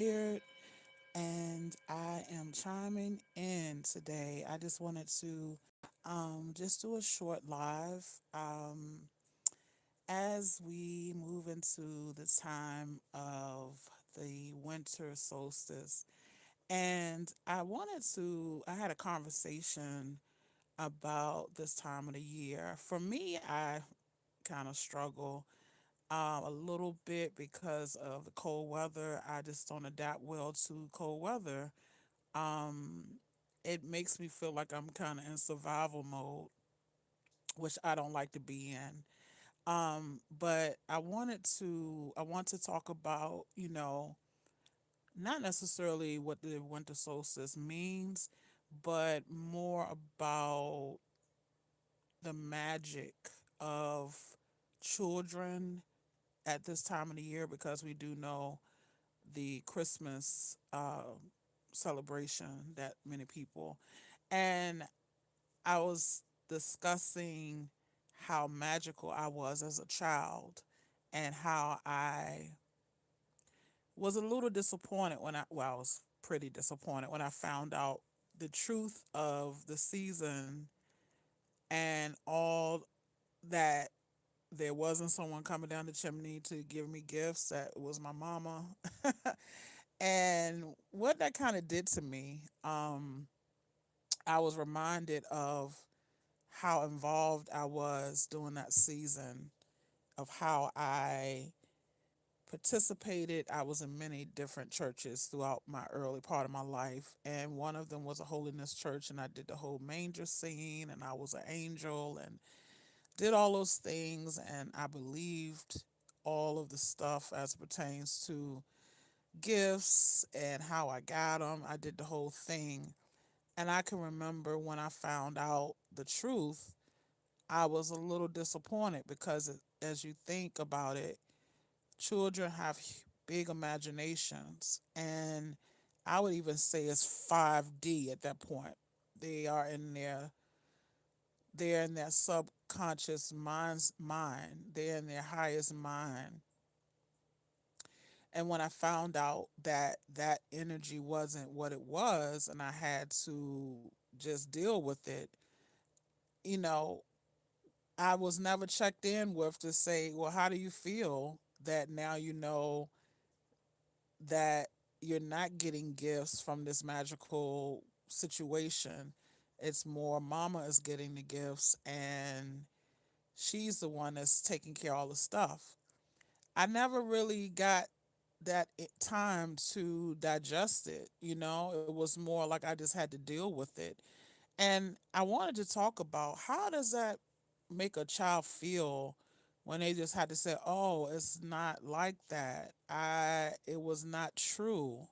Beard, and I am chiming in today. I just wanted to just do a short live as we move into the time of the winter solstice. And I had a conversation about this time of the year. For me, I kind of struggle a little bit because of the cold weather. I just don't adapt well to cold weather. Um, it makes me feel like I'm kind of in survival mode, which I don't like to be in. But I want to talk about, not necessarily what the winter solstice means, but more about the magic of children at this time of the year because we do know the Christmas celebration that many people. And I was discussing how magical I was as a child and how I was a little disappointed I was pretty disappointed when I found out the truth of the season and all that there wasn't someone coming down the chimney to give me gifts, that it was my mama. And what that kind of did to me, I was reminded of how involved I was during that season, of how I participated. I was in many different churches throughout my early part of my life, and one of them was a holiness church, and I did the whole manger scene, and I was an angel, and did all those things, and I believed all of the stuff as it pertains to gifts and how I got them. I did the whole thing. And I can remember when I found out the truth, I was a little disappointed because as you think about it, children have big imaginations. And I would even say it's 5D at that point. They are in their they're in their subconscious mind. They're in their highest mind. And when I found out that that energy wasn't what it was, and I had to just deal with it, you know, I was never checked in with to say, well, how do you feel that now you know that you're not getting gifts from this magical situation? It's more mama is getting the gifts and she's the one that's taking care of all the stuff. I never really got that time to digest it. It was more like I just had to deal with it. And I wanted to talk about how does that make a child feel when they just had to say, "Oh, it's not like that. It was not true."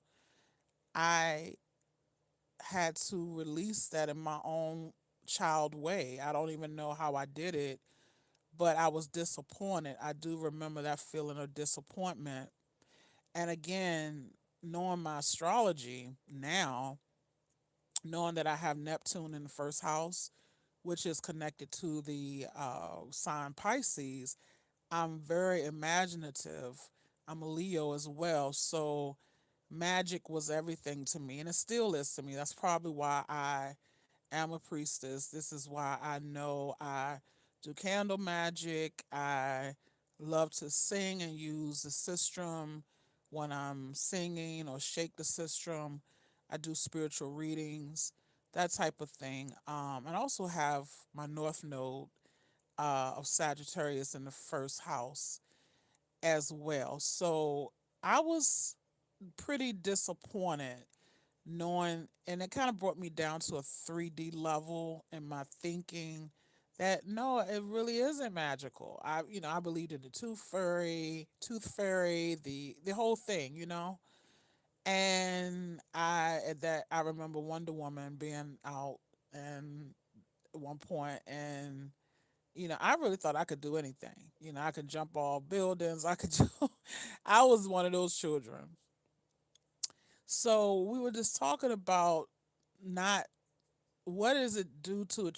I had to release that in my own child way. I don't even know how I did it, but I was disappointed. I do remember that feeling of disappointment. And again, knowing my astrology now, knowing that I have Neptune in the first house, which is connected to the sign Pisces, I'm very imaginative. I'm a Leo as well. So magic was everything to me, and it still is to me. That's probably why I am a priestess. This is why I know I do candle magic. I love to sing and use the sistrum when I'm singing or shake the sistrum. I do spiritual readings, that type of thing. And I also have my North Node of Sagittarius in the first house as well. So I was pretty disappointed knowing, and it kind of brought me down to a 3D level in my thinking that no, it really isn't magical. I believed in the tooth fairy, the whole thing. And I remember Wonder Woman being out and at one point, and I really thought I could do anything. I could jump all buildings. I could do. I was one of those children. So we were just talking about not what does it do to a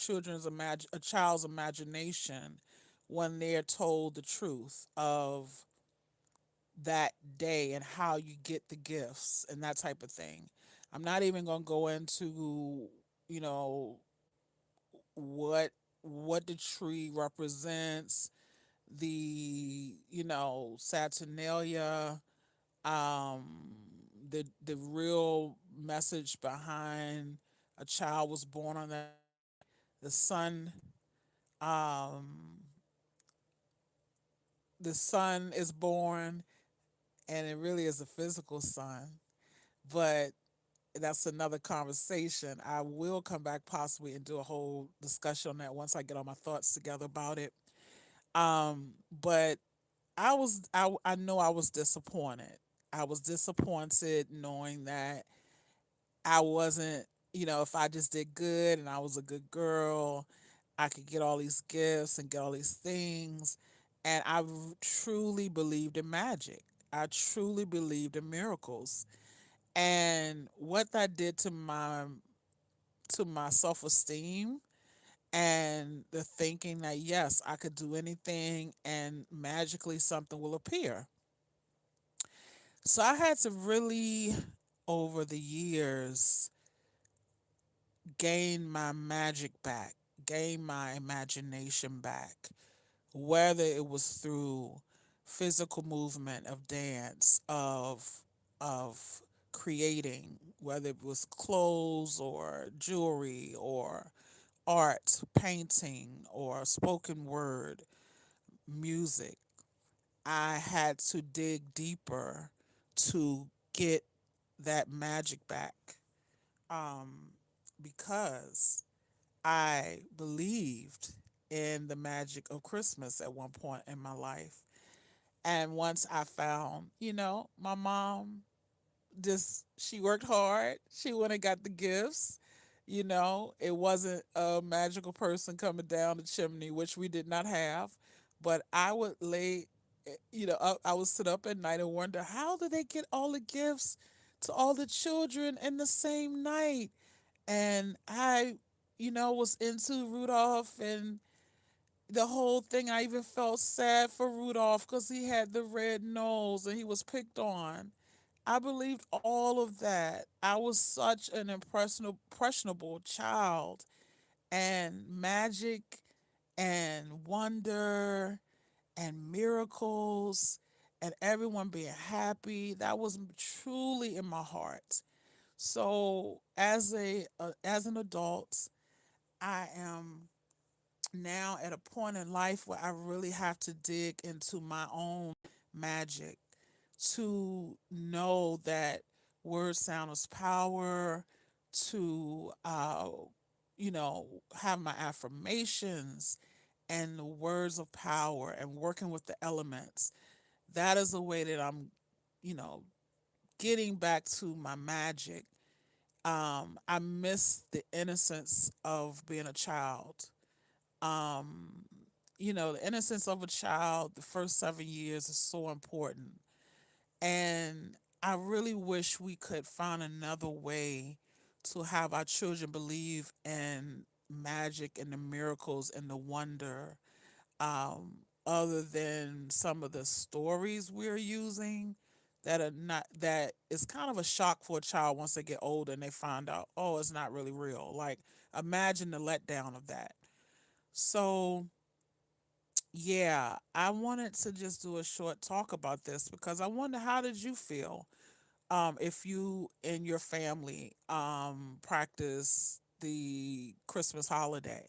child's imagination when they're told the truth of that day and how you get the gifts and that type of thing. I'm not even going to go into, you know, what what the tree represents, the, Saturnalia, um the real message behind a child was born on that day. The sun, um the sun is born, and it really is a physical sun, but that's another conversation. I will come back possibly and do a whole discussion on that once I get all my thoughts together about it. But I know I was disappointed. I was disappointed knowing that I wasn't, if I just did good and I was a good girl, I could get all these gifts and get all these things. And truly believed in magic. I truly believed in miracles. And what that did to my self-esteem and the thinking that yes, I could do anything and magically something will appear. So I had to really, over the years, gain my magic back, gain my imagination back, whether it was through physical movement of dance, of creating, whether it was clothes or jewelry or art, painting or spoken word, music. I had to dig deeper to get that magic back, um, because I believed in the magic of Christmas at one point in my life. And once I found, my mom just, she worked hard. She went and got the gifts. It wasn't a magical person coming down the chimney, which we did not have. But I would lay, I would sit up at night and wonder, how did they get all the gifts to all the children in the same night? And I, was into Rudolph and the whole thing. I even felt sad for Rudolph because he had the red nose and he was picked on. I believed all of that. I was such an impressionable child, and magic and wonder and miracles and everyone being happy. That was truly in my heart. So as an adult, I am now at a point in life where I really have to dig into my own magic to know that word sound is power, to have my affirmations and the words of power and working with the elements. That is a way that I'm, you know, getting back to my magic. I miss the innocence of being a child. Um, the innocence of a child, the first 7 years is so important. And I really wish we could find another way to have our children believe in magic and the miracles and the wonder, other than some of the stories we're using that are not, that is kind of a shock for a child once they get older and they find out, oh, it's not really real. Like, imagine the letdown of that. So yeah, I wanted to just do a short talk about this because I wonder, how did you feel, if you and your family practice the Christmas holiday?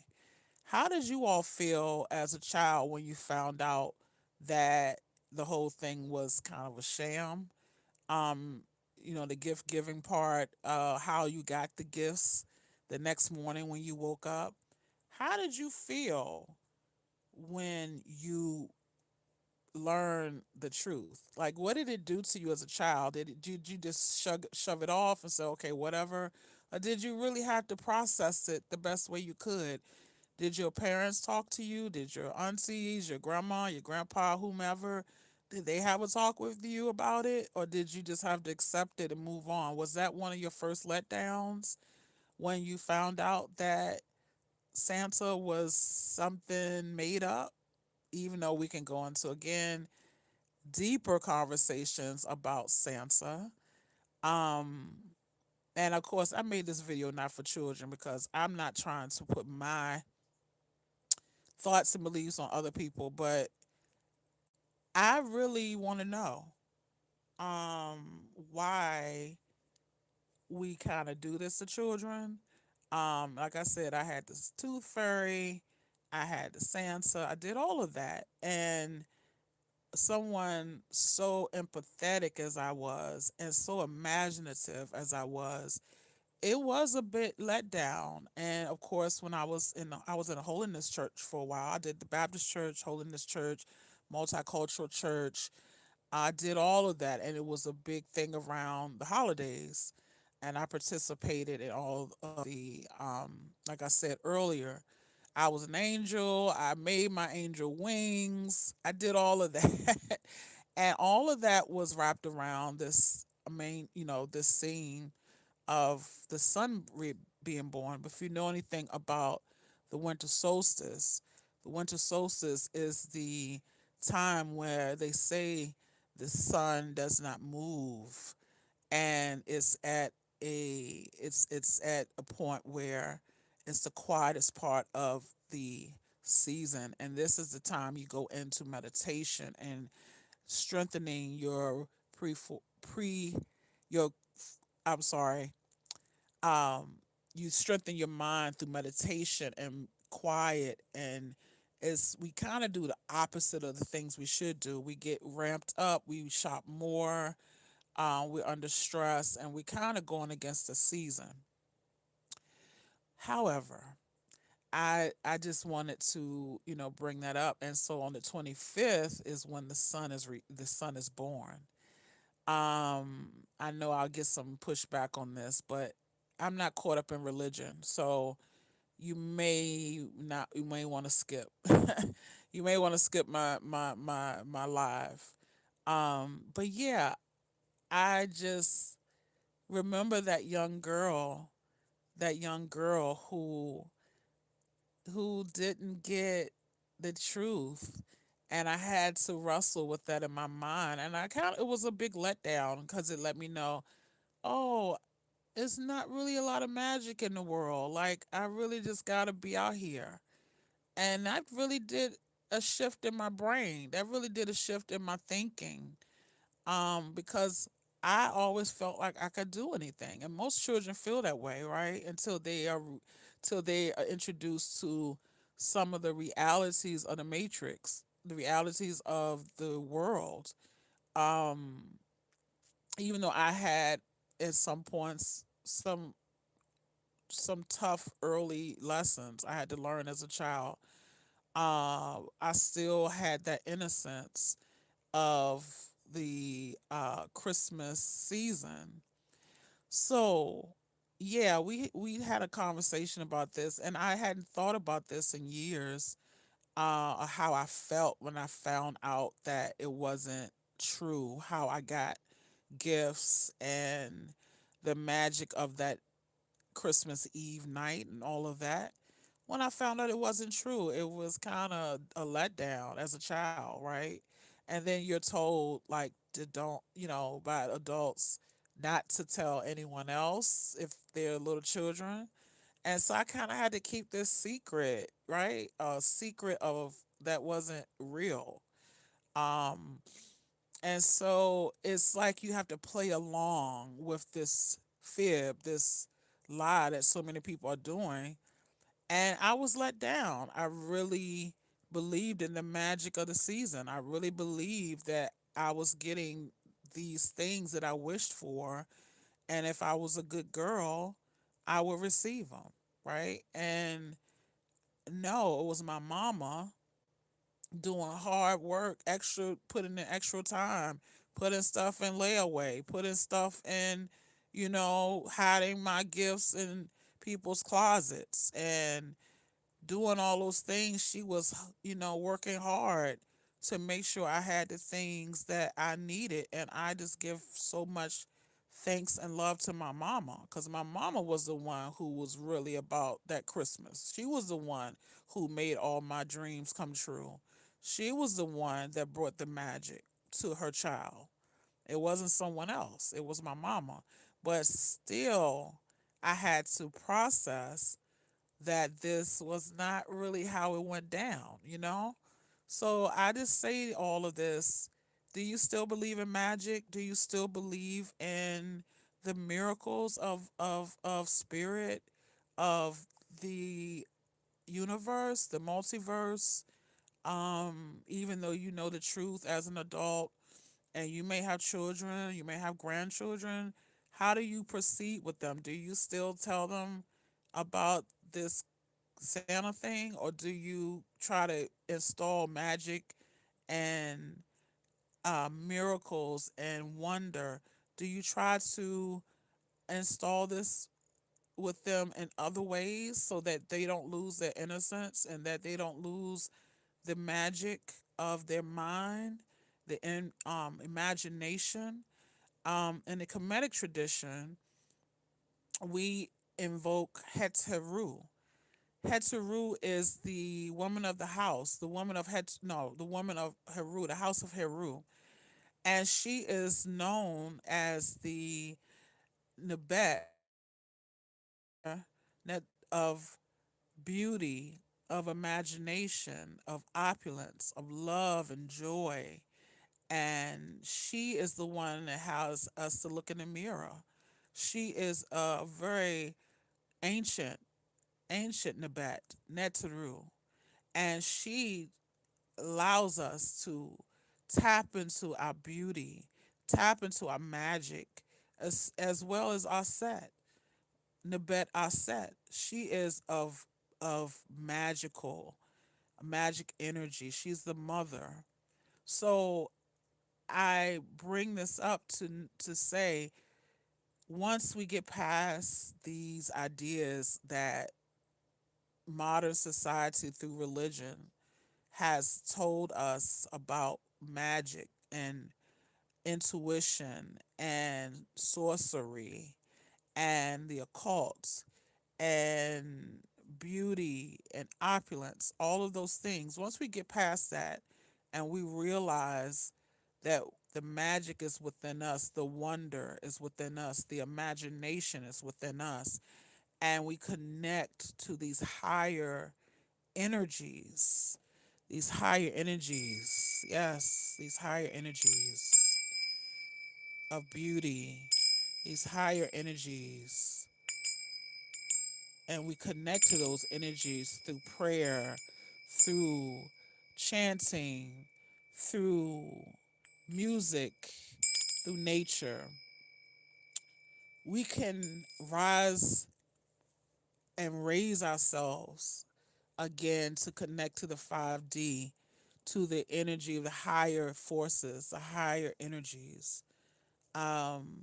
How did you all feel as a child when you found out that the whole thing was kind of a sham? Um, the gift giving part, how you got the gifts the next morning when you woke up. How did you feel when you learn the truth? Like, what did it do to you as a child? Did you just shove it off and say, okay, whatever? Or did you really have to process it the best way you could? Did your parents talk to you? Did your aunties, your grandma, your grandpa, whomever, did they have a talk with you about it? Or did you just have to accept it and move on? Was that one of your first letdowns when you found out that Santa was something made up? Even though we can go into, again, deeper conversations about Santa. Um, and of course, I made this video not for children because I'm not trying to put my thoughts and beliefs on other people, but I really want to know why we kind of do this to children. Like I said, I had this tooth fairy, I had the Santa, I did all of that. And someone so empathetic as I was and so imaginative as it was a bit let down. And of course, when I was in a holiness church for a while. I did the Baptist church, holiness church, multicultural church. I did all of that, and it was a big thing around the holidays. And I participated in all of the, like I said earlier, I was an angel. I made my angel wings. I did all of that. And all of that was wrapped around this this scene of the being born. But if you know anything about the winter solstice, the winter solstice is the time where they say the sun does not move, and it's at a point where it's the quietest part of the season, and this is the time you go into meditation and strengthening your pre your I'm sorry, um, you strengthen your mind through meditation and quiet. And it's we kind of do the opposite of the things we should do. We get ramped up, we shop more, we're under stress, and we kind of going against the season. However, I just wanted to bring that up. And so on the 25th is when the sun is born. I know I'll get some pushback on this, but I'm not caught up in religion, so you may want to skip. You may want to skip my live. But yeah, I just remember that young girl who didn't get the truth, and I had to wrestle with that in my mind. And it was a big letdown because it let me know, oh, it's not really a lot of magic in the world. Like, I really just got to be out here. And that really did a shift in my brain. That really did a shift in my thinking. Because I always felt like I could do anything, and most children feel that way, right? Until they are introduced to some of the realities of the matrix, the realities of the world. Um, Even though I had at some points some tough early lessons I had to learn as a child, I still had that innocence of the Christmas season. So, yeah, we had a conversation about this, and I hadn't thought about this in years. How I felt when I found out that it wasn't true. How I got gifts and the magic of that Christmas Eve night and all of that. When I found out it wasn't true, it was kind of a letdown as a child, right? And then you're told, like, to don't, by adults, not to tell anyone else if they're little children. And so I kind of had to keep this secret, right? A secret of that wasn't real. Um, and so it's like you have to play along with this fib, this lie that so many people are doing. And I was let down. I really believed in the magic of the season. I really believed that I was getting these things that I wished for. And if I was a good girl, I would receive them. Right. And no, it was my mama doing hard work, putting in extra time, putting stuff in layaway, putting stuff in, hiding my gifts in people's closets and doing all those things. She was, working hard to make sure I had the things that I needed. And I just give so much thanks and love to my mama, because my mama was the one who was really about that Christmas. She was the one who made all my dreams come true. She was the one that brought the magic. to her child. It wasn't someone else, it was my mama. But still, I had to process that this was not really how it went down, you know? So I just say all of this. Do you still believe in magic? Do you still believe in the miracles of spirit, of the universe, the multiverse? Even though you know the truth as an adult and you may have children, you may have grandchildren, how do you proceed with them? Do you still tell them about this Santa thing, or do you try to install magic and miracles and wonder? Do you try to install this with them in other ways so that they don't lose their innocence and that they don't lose the magic of their mind, the imagination? In the Kemetic tradition, we invoke Heteru. Heteru is the woman of the house, the woman of the woman of Heru, the house of Heru, and she is known as the Nebet net of beauty, of imagination, of opulence, of love and joy. And she is the one that has us to look in the mirror. She is a very ancient, ancient Nebet, Neteru. And she allows us to tap into our beauty, tap into our magic, as well as our set. Nebet Aset. She is of magic energy. She's the mother. So I bring this up to say once we get past these ideas that modern society through religion has told us about magic and intuition and sorcery and the occult and beauty and opulence, all of those things. Once we get past that and we realize that the magic is within us, the wonder is within us, the imagination is within us, and we connect to these higher energies, yes, these higher energies of beauty, these higher energies, and we connect to those energies through prayer, through chanting, through music, through nature. We can rise and raise ourselves again to connect to the 5D, to the energy of the higher forces, the higher energies. Um,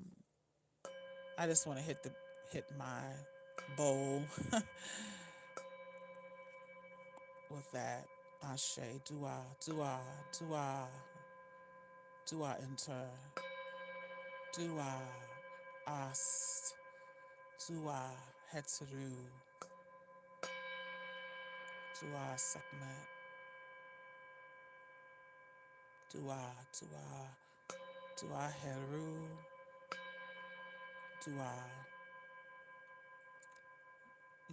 I just want to hit my bowl with that. Ashe, dua, dua, dua, dua enter, dua, ast, dua, hetzeru, dua, segment, dua, dua, dua, heru, dua.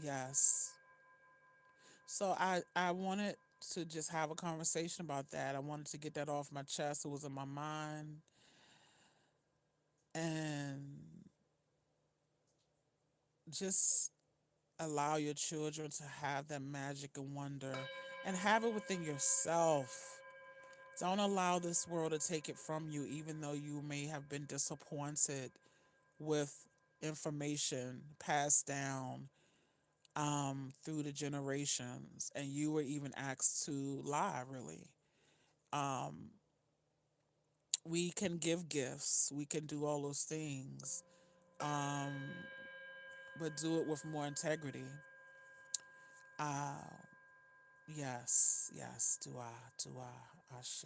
Yes. So I wanted to just have a conversation about that. I wanted to get that off my chest. It was in my mind. And just allow your children to have that magic and wonder and have it within yourself. Don't allow this world to take it from you, even though you may have been disappointed with information passed down through the generations, and you were even asked to lie, really. Um, we can give gifts, we can do all those things, um, but do it with more integrity. Uh, yes, yes, dua, ashe.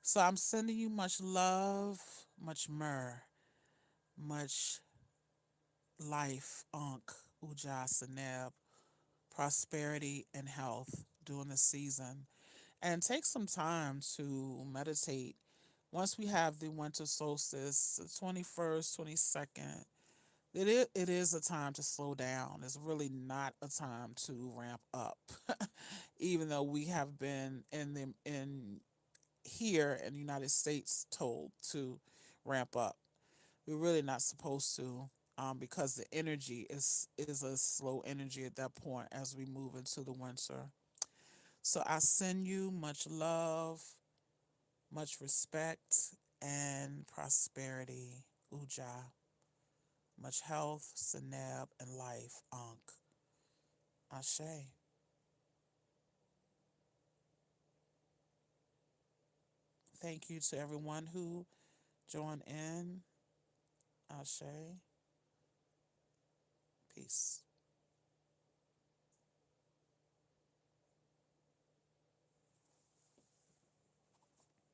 So I'm sending you much love, much myrrh, much life, unk, uja, saneb, prosperity, and health during the season. And take some time to meditate Once we have the winter solstice, the 21st, 22nd, it is a time to slow down. It's really not a time to ramp up. Even though we have been in here in the United States told to ramp up. We're really not supposed to, because the energy is a slow energy at that point as we move into the winter. So I send you much love, much respect, and prosperity. Uja. Much health, Seneb, and life. Ankh. Ashe. Thank you to everyone who joined in. Ashe. Peace.